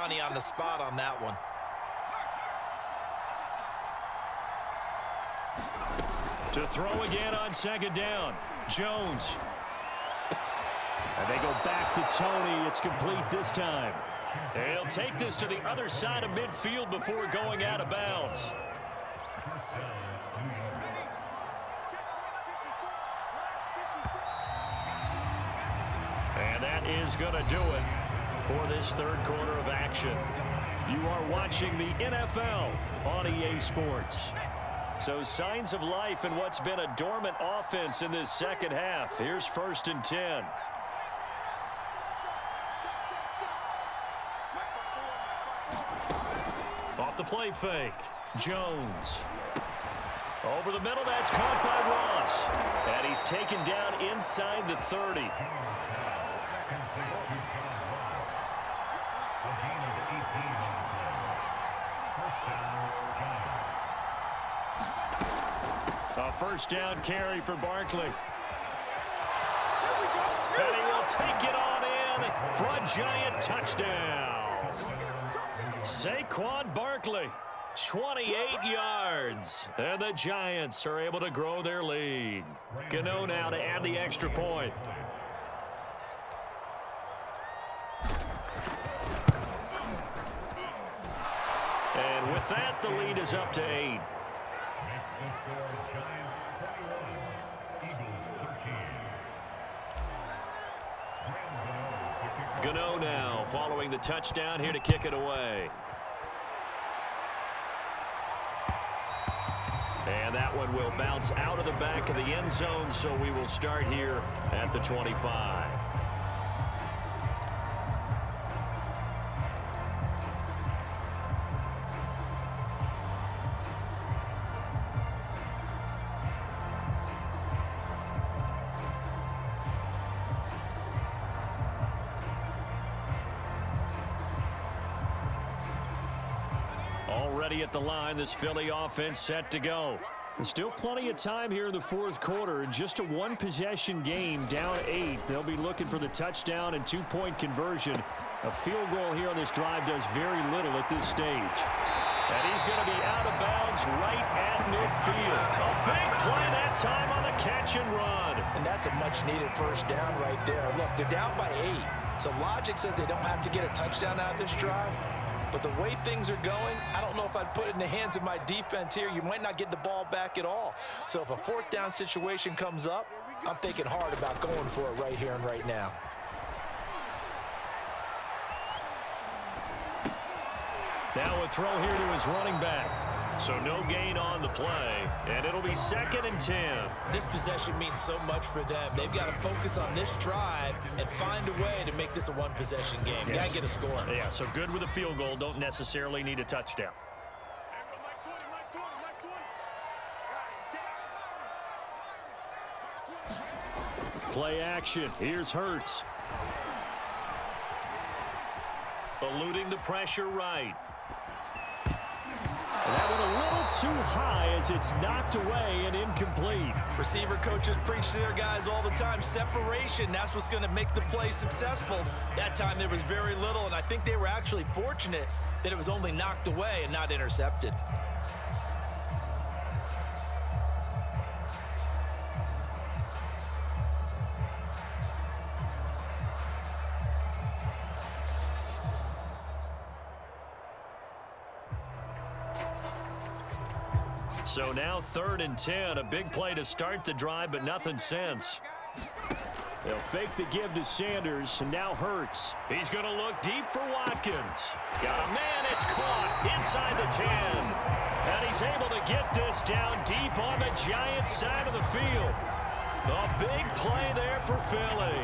Money on the spot on that one. To throw again on second down. Jones. And they go back to Tony. It's complete this time. He'll take this to the other side of midfield before going out of bounds. And that is going to do it for this third quarter of action. You are watching the NFL on EA Sports. So signs of life in what's been a dormant offense in this second half. Here's 1st and 10. Off the play fake. Jones. Over the middle, that's caught by Ross. And he's taken down inside the 30. A first down carry for Barkley. And he will take it on in for a giant touchdown. Saquon Barkley, 28 yards. And the Giants are able to grow their lead. Gano now to add the extra point. And with that, the lead is up to 8. Gano now following the touchdown here to kick it away. And that one will bounce out of the back of the end zone, so we will start here at the 25. Already at the line, this Philly offense set to go. There's still plenty of time here in the fourth quarter. Just a one-possession game, down 8. They'll be looking for the touchdown and two-point conversion. A field goal here on this drive does very little at this stage. And he's going to be out of bounds right at midfield. A big play that time on the catch and run. And that's a much-needed first down right there. Look, they're down by 8. So logic says they don't have to get a touchdown out of this drive. But the way things are going, I don't know if I'd put it in the hands of my defense here. You might not get the ball back at all. So if a fourth down situation comes up, I'm thinking hard about going for it right here and right now. Now a throw here to his running back. So no gain on the play, and it'll be 2nd and 10. This possession means so much for them. They've got to focus on this drive and find a way to make this a one-possession game. Yes. Got to get a score. Yeah, so good with a field goal. Don't necessarily need a touchdown. Play action. Here's Hurts. Eluding the pressure right. And that went a little too high as it's knocked away and incomplete. Receiver coaches preach to their guys all the time. Separation, that's what's going to make the play successful. That time there was very little, and I think they were actually fortunate that it was only knocked away and not intercepted. So now 3rd and 10, a big play to start the drive, but nothing since. They'll fake the give to Sanders, and now Hurts. He's going to look deep for Watkins. Got a man, it's caught inside the 10. And he's able to get this down deep on the Giants side of the field. A big play there for Philly.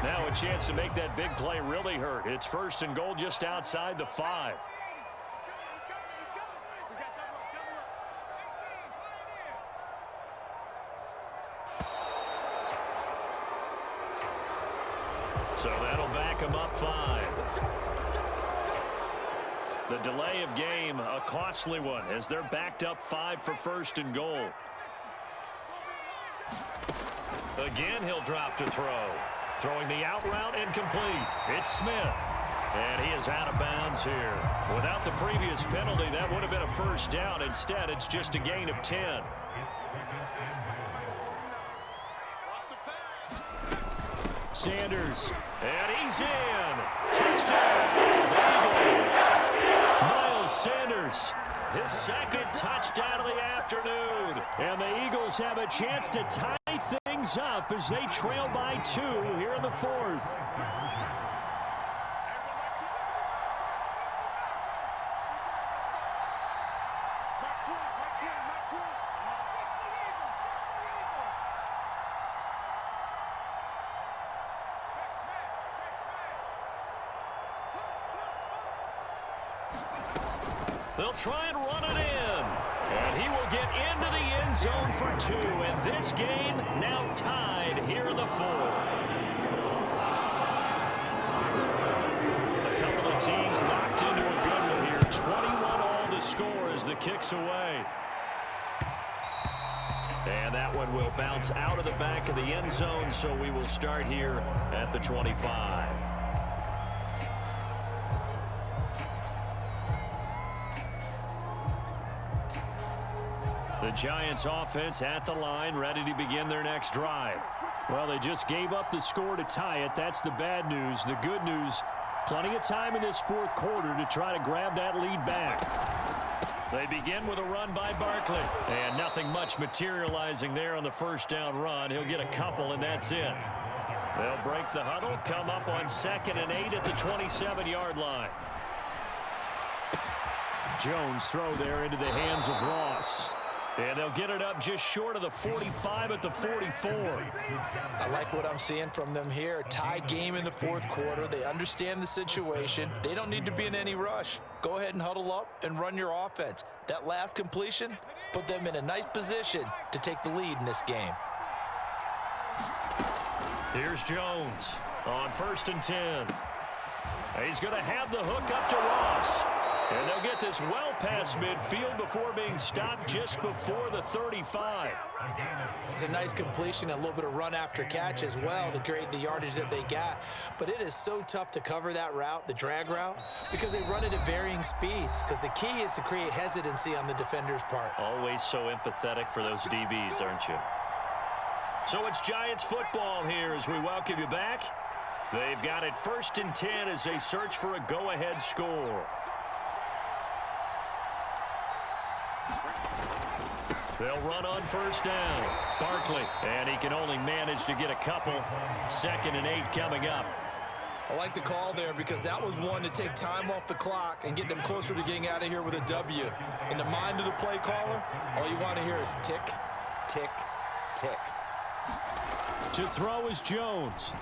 Now a chance to make that big play really hurt. It's 1st and goal just outside the 5. So that'll back him up 5. The delay of game, a costly one, as they're backed up 5 for 1st and goal. Again, he'll drop to throw. Throwing the out route incomplete. It's Smith. And he is out of bounds here. Without the previous penalty, that would have been a first down. Instead, it's just a gain of 10. Sanders. And he's in. Touchdown. Eagles. Miles Sanders. His second touchdown of the afternoon. And the Eagles have a chance to tie things up as they trail by 2 here in the 4th. They'll try and run it in. And he will get into the end zone for 2. And this game now tied here in the 4th. A couple of teams locked into a good one here. 21-all the score as the kick's away. And that one will bounce out of the back of the end zone, so we will start here at the 25. The Giants offense at the line, ready to begin their next drive. Well, they just gave up the score to tie it. That's the bad news. The good news, plenty of time in this 4th quarter to try to grab that lead back. They begin with a run by Barkley. And nothing much materializing there on the first down run. He'll get a couple, and that's it. They'll break the huddle, come up on 2nd and 8 at the 27-yard line. Jones throw there into the hands of Ross. And they'll get it up just short of the 45 at the 44. I like what I'm seeing from them here. Tie game in the 4th quarter. They understand the situation. They don't need to be in any rush. Go ahead and huddle up and run your offense. That last completion put them in a nice position to take the lead in this game. Here's Jones on 1st and 10. He's going to have the hook up to Ross. And they'll get this well past midfield before being stopped just before the 35. It's a nice completion, a little bit of run after catch as well to create the yardage that they got. But it is so tough to cover that route, the drag route, because they run it at varying speeds. Because the key is to create hesitancy on the defender's part. Always so empathetic for those DBs, aren't you? So it's Giants football here as we welcome you back. They've got it 1st and 10 as they search for a go-ahead score. They'll run on 1st down. Barkley, and he can only manage to get a couple. 2nd and 8 coming up. I like the call there because that was one to take time off the clock and get them closer to getting out of here with a W. In the mind of the play caller, all you want to hear is tick, tick, tick. To throw is Jones.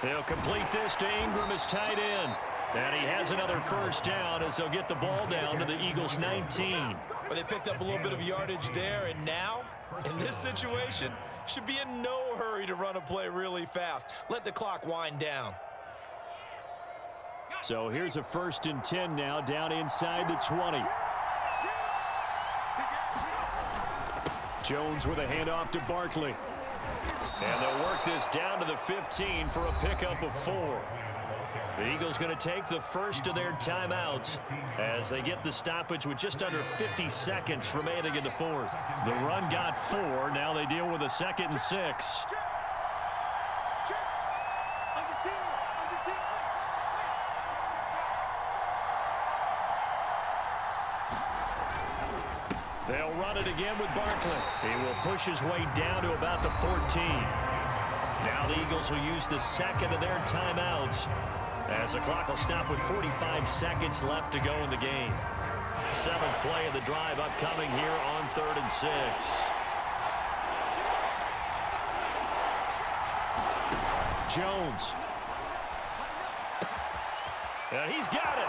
They'll complete this to Ingram as tight end. And he has another 1st down as they'll get the ball down to the Eagles' 19. Well, they picked up a little bit of yardage there, and now, in this situation, should be in no hurry to run a play really fast. Let the clock wind down. So here's a 1st and 10 now, down inside the 20. Jones with a handoff to Barkley. And they'll work this down to the 15 for a pickup of 4. The Eagles going to take the first of their timeouts as they get the stoppage with just under 50 seconds remaining in the 4th. The run got 4. Now they deal with a 2nd and 6. They'll run it again with Barkley. He will push his way down to about the 14. Now the Eagles will use the 2nd of their timeouts as the clock will stop with 45 seconds left to go in the game. 7th play of the drive upcoming here on 3rd and 6. Jones. And he's got it.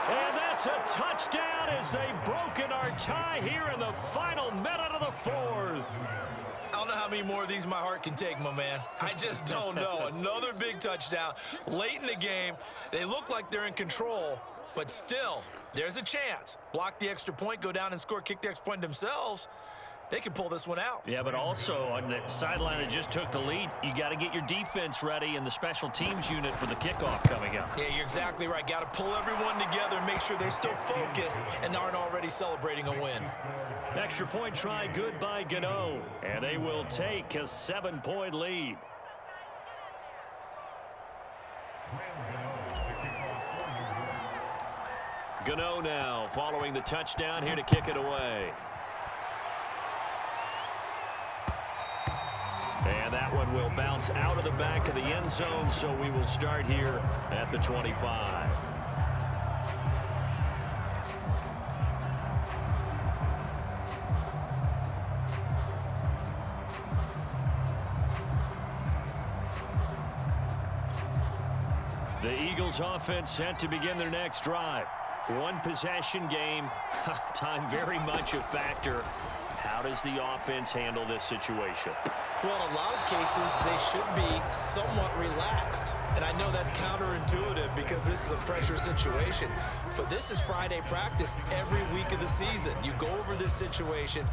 And that's a touchdown as they've broken our tie here in the final minute of the 4th. I don't know how many more of these my heart can take, my man. I just don't know. Another big touchdown late in the game. They look like they're in control, but still, there's a chance. Block the extra point, go down and score, kick the extra point themselves, they can pull this one out. Yeah, but also on the sideline that just took the lead, you got to get your defense ready and the special teams unit for the kickoff coming up. Yeah, you're exactly right. Got to pull everyone together and make sure they're still focused and aren't already celebrating a win. Extra point try good by Gano, and they will take a 7-point lead. Gano now following the touchdown here to kick it away. And that one will bounce out of the back of the end zone, so we will start here at the 25. The Eagles offense set to begin their next drive. One possession game, time very much a factor. How does the offense handle this situation? Well, in a lot of cases, they should be somewhat relaxed. And I know that's counterintuitive because this is a pressure situation. But this is Friday practice every week of the season. You go over this situation,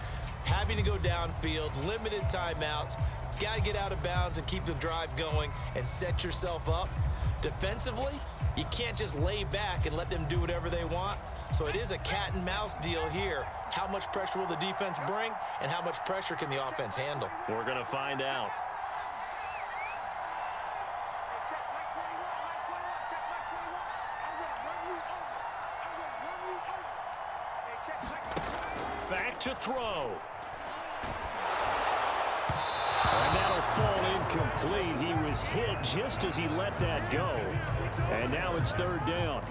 having to go downfield, limited timeouts, got to get out of bounds and keep the drive going and set yourself up. Defensively, you can't just lay back and let them do whatever they want. So it is a cat and mouse deal here. How much pressure will the defense bring, and how much pressure can the offense handle? We're going to find out. Back to throw. And that'll fall incomplete. He was hit just as he let that go. And now it's third down.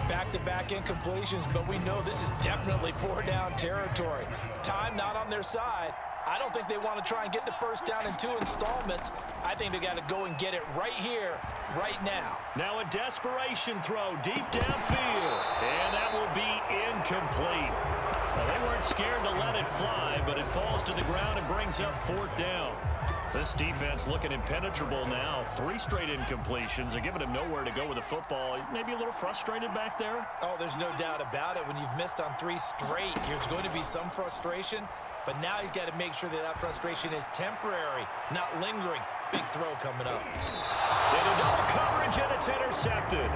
Back-to-back incompletions, but we know this is definitely four-down territory. Time not on their side. I don't think they want to try and get the first down in 2 installments. I think they got to go and get it right here, right now. Now a desperation throw deep downfield. And that will be incomplete. Well, they weren't scared to let it fly, but it falls to the ground and brings up fourth down. This defense looking impenetrable now. 3 straight incompletions. They're giving him nowhere to go with the football. Maybe a little frustrated back there. Oh, there's no doubt about it. When you've missed on 3 straight, there's going to be some frustration. But now he's got to make sure that that frustration is temporary, not lingering. Big throw coming up. Into double coverage, and it's intercepted.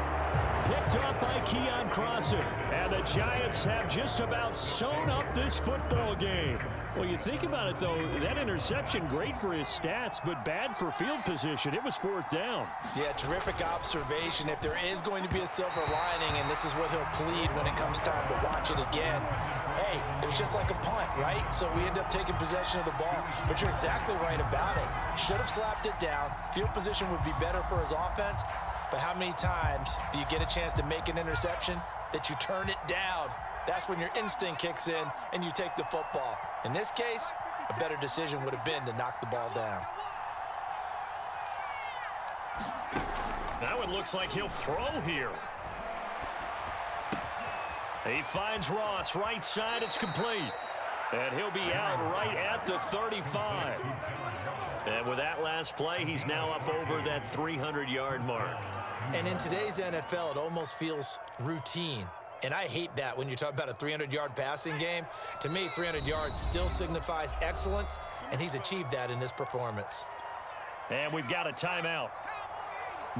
Picked up by Keon Crossan. And the Giants have just about sewn up this football game. Well, you think about it, though, that interception, great for his stats, but bad for field position. It was fourth down. Yeah, terrific observation. If there is going to be a silver lining, and this is what he'll plead when it comes time to watch it again, hey, it was just like a punt, right? So we end up taking possession of the ball. But you're exactly right about it. Should have slapped it down. Field position would be better for his offense. But how many times do you get a chance to make an interception that you turn it down? That's when your instinct kicks in and you take the football. In this case, a better decision would have been to knock the ball down. Now it looks like he'll throw here. He finds Ross right side. It's complete. And he'll be out right at the 35. And with that last play, he's now up over that 300-yard mark. And in today's NFL, it almost feels routine. And I hate that when you talk about a 300-yard passing game. To me, 300 yards still signifies excellence, and he's achieved that in this performance. And we've got a timeout.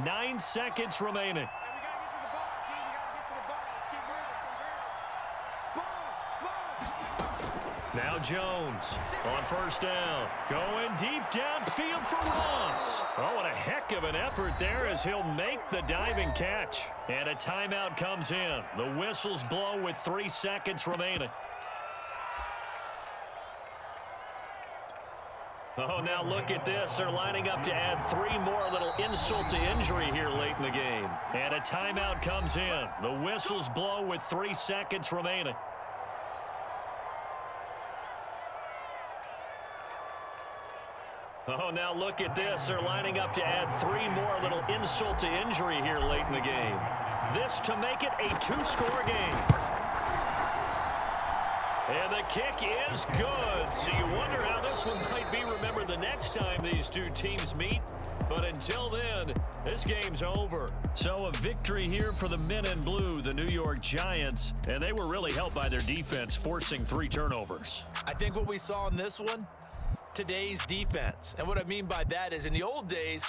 9 seconds remaining. Now Jones on first down. Going deep downfield for Ross. Oh, what a heck of an effort there as he'll make the diving catch. And a timeout comes in. The whistles blow with 3 seconds remaining. Oh, now look at this. They're lining up to add 3 more. A little insult to injury here late in the game. And a timeout comes in. The whistles blow with 3 seconds remaining. Oh, now look at this. They're lining up to add 3 more. A little insult to injury here late in the game. This to make it a 2-score game. And the kick is good. So you wonder how this one might be remembered the next time these two teams meet. But until then, this game's over. So a victory here for the men in blue, the New York Giants, and they were really helped by their defense, forcing 3 turnovers. I think what we saw in this one, today's defense. And what I mean by that is in the old days,